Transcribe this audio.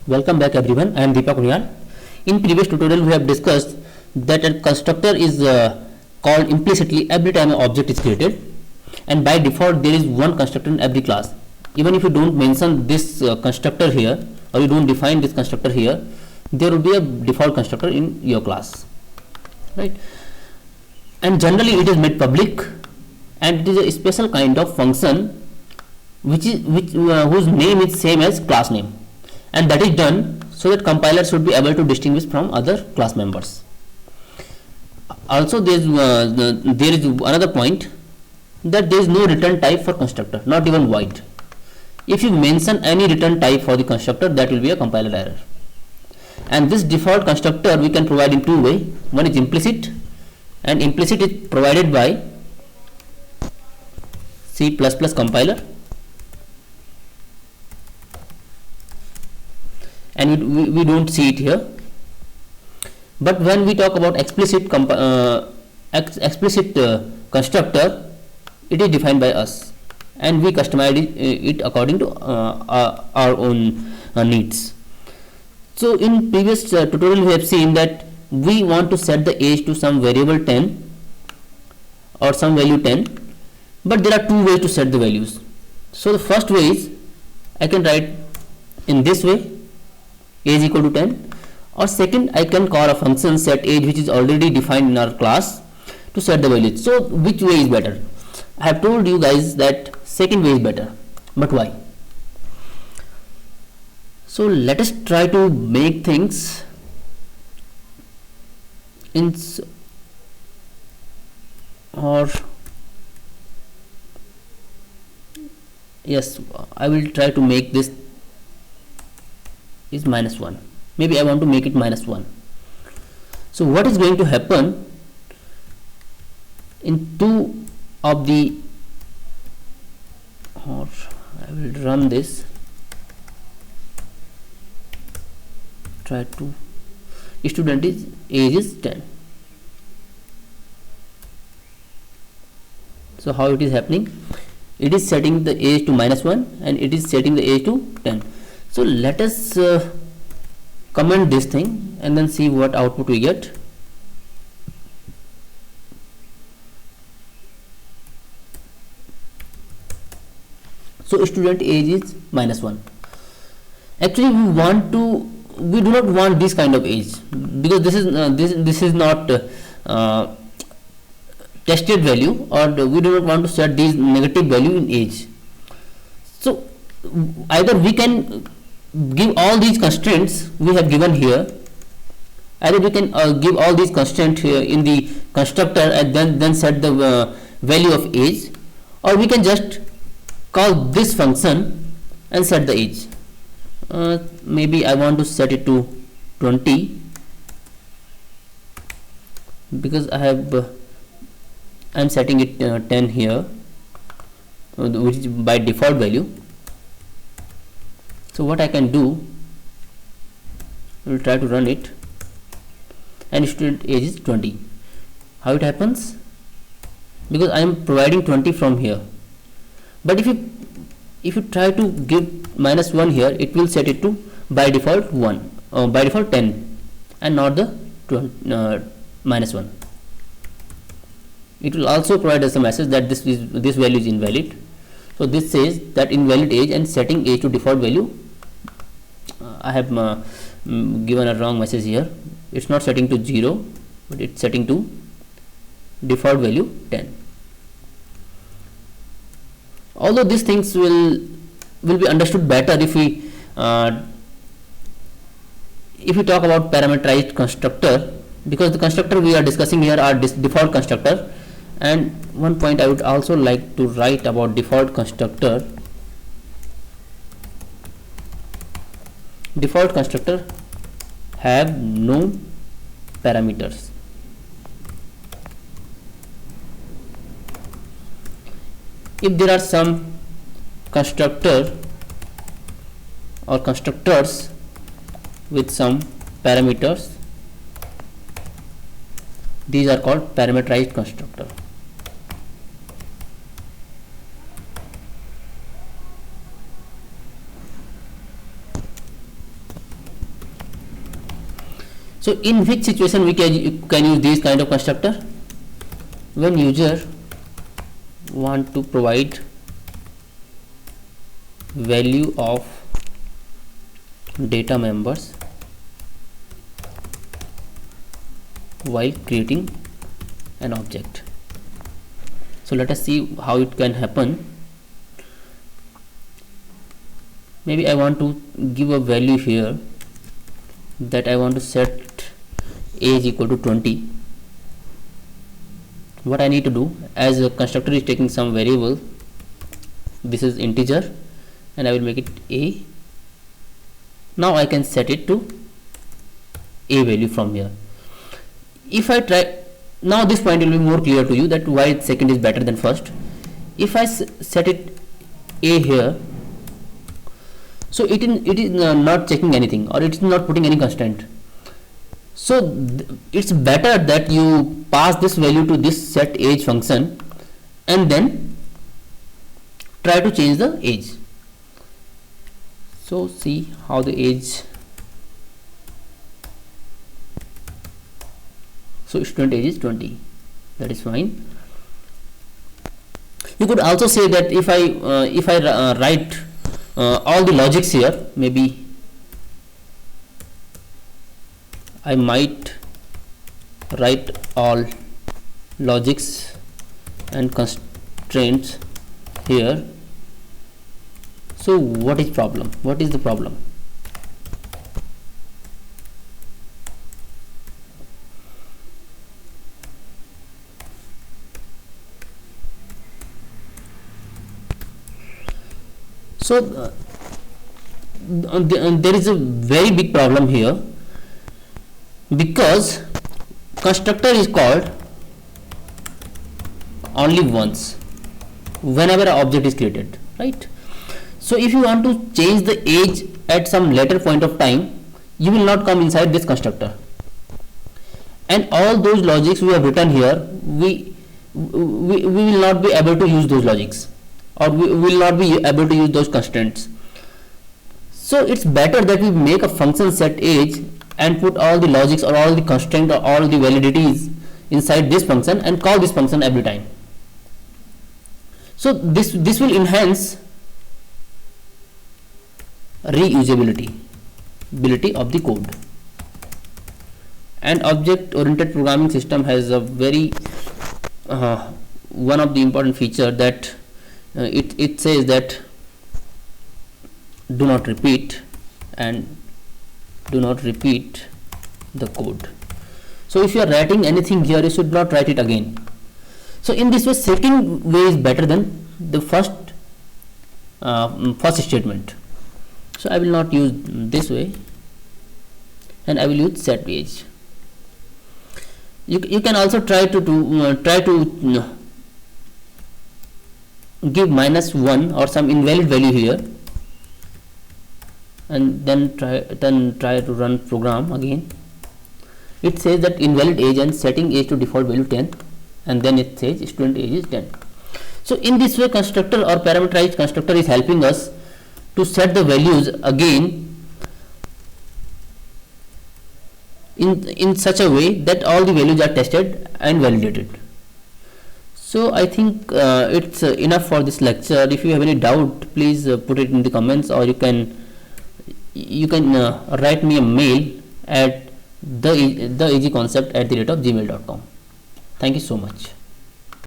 Welcome back everyone. I am Deepak Unyal. In previous tutorial we have discussed that a constructor is called implicitly every time an object is created, and by default there is one constructor in every class. Even if you don't mention this constructor here, or you don't define this constructor here, there will be a default constructor in your class, right? And generally it is made public, and it is a special kind of function whose name is same as class name, and that is done so that compiler should be able to distinguish from other class members. Also there is another point, that there is no return type for constructor, not even void. If you mention any return type for the constructor, that will be a compiler error. And this default constructor we can provide in two ways. One is implicit, and implicit is provided by C++ compiler, and we don't see it here. But when we talk about explicit constructor, it is defined by us, and we customize it according to our own needs. So in previous tutorial we have seen that we want to set the age to some variable 10 or some value 10, but there are two ways to set the values. So the first way is, I can write in this way, age equal to 10, or second, I can call a function set age, which is already defined in our class, to set the values. So which way is better? I have told you guys that second way is better, but why? So let us try to make things yes, I will try to make this is -1. Maybe I want to make it -1. So what is going to happen in two of the, or I will run this, try to, student is age is 10. So how it is happening? It is setting the age to -1 and it is setting the age to 10. So let us comment this thing and then see what output we get. So student age is -1. Actually we do not want this kind of age, because this is not tested value, or we do not want to set these negative value in age. So either we can give all these constraints we have given here, either we can give all these constraints here in the constructor and then set the value of age, or we can just call this function and set the age. Maybe I want to set it to 20, because I'm setting it 10 here, which is by default value. So what I can do, I will try to run it, and student age is 20. How it happens? Because I am providing 20 from here, but if you try to give -1 here, it will set it to by default 1, by default 10, and not the -1. It will also provide us a message that this value is invalid. So this says that invalid age and setting age to default value. I have given a wrong message here. It's not setting to 0, but it's setting to default value 10. Although these things will be understood better if we talk about parameterized constructor, because the constructor we are discussing here are default constructor. And one point I would also like to write about default constructor. Default constructor have no parameters. If there are some constructor or constructors with some parameters, these are called parameterized constructor. So in which situation we can use this kind of constructor? When user want to provide value of data members while creating an object. So let us see how it can happen. Maybe I want to give a value here that I want to set age equal to 20. What I need to do, as a constructor is taking some variable, this is integer, and I will make it a. Now I can set it to a value from here. If I try, now this point will be more clear to you that why second is better than first. If I set it a here, so it is not checking anything, or it is not putting any constraint. So it's better that you pass this value to this set age function and then try to change the age. So see how the age, so student age is 20, that is fine. You could also say that if I write all the logics here, maybe I might write all logics and constraints here. So what is problem? What is the problem? So there is a very big problem here, because constructor is called only once whenever an object is created, right? So if you want to change the age at some later point of time, you will not come inside this constructor, and all those logics we have written here, we will not be able to use those logics, or we will not be able to use those constraints. So it's better that we make a function set age and put all the logics or all the constraints or all the validities inside this function and call this function every time. So this will enhance reusability of the code. And object oriented programming system has a very one of the important feature that it says that do not repeat and do not repeat the code. So if you are writing anything here, you should not write it again. So in this way, second way is better than the first statement. So I will not use this way, and I will use set age. You can also try to give -1 or some invalid value here, and then try to run program again. It says that invalid age and setting age to default value 10, and then it says student age is 10. So in this way, constructor or parameterized constructor is helping us to set the values again in such a way that all the values are tested and validated. So I think it's enough for this lecture. If you have any doubt, please put it in the comments, or you can write me a mail at theagconcept@gmail.com. Thank you so much.